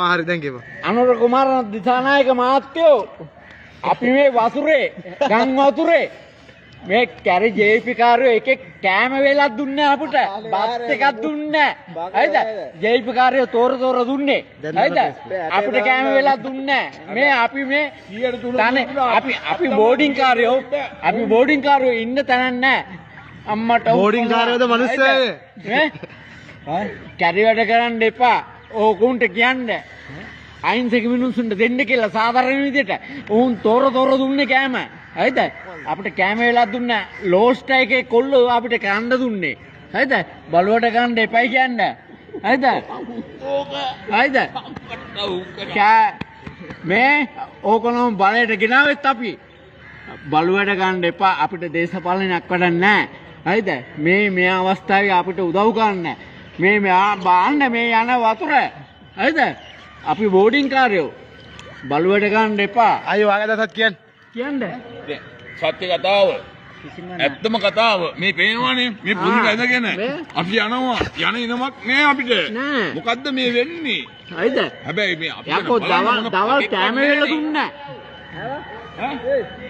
මොනවා හරි දැන් කියපන්. අනුර කුමාර දිසානායක මහත්තයෝ අපි මේ වතුරේ ගම් වතුරේ මේ කැරි ජේපී කාර්යෝ එකෙක් කෑම වේලක් දුන්නේ අපිට බත් එකක් දුන්නේ හරිද ජේපී කාර්යෝ තෝර දුන්නේ හරිද අපිට කෑම වේලක් දුන්නේ මේ අපි මේ 103 අපි බෝඩින් කාර්යෝ ඉන්න තැනක් නැහැ අම්මට බෝඩින් කාර්යෝද මිනිස්සුයද ඈ කැරි වැඩ කරන්න එපා ඕකුන්ට කියන්න අයින්සක මිනිස්සුන්ට දෙන්න කියලා සාධාරණ විදිහට උන් තෝර දුන්නේ කෑම හරිද අපිට කෑම වෙලා දුන්නා ලෝස්ට් එකේ කොල්ලෝ අපිට කන්න දුන්නේ හරිද බලුවට ගන්න එපයි කියන්නේ හරිද හරිද මේ ඕකනම් බලයට ගෙනාවෙත් අපි බලුවට ගන්න එපා අපිට දේශපාලනයක් වැඩක් නැහැ හරිද මේ අවස්ථාවේ අපිට උදව් ගන්න මේ බාන්න මේ යන වතුර හරිද අපි බෝඩින් කාර්යෝ බලුවට ගන්න එපා අයියෝ ආගද සත් කියන්නේ සත්‍ය කතාව ඇත්තම කතාව මේ පේනවනේ මේ පුදුම ඇදගෙන අපි යනවා යන ඉනමක් නෑ අපිට මොකද්ද මේ වෙන්නේ හරිද හැබැයි මේ අපිට යකෝ දවල් කැම වේල දුන්නා ඈ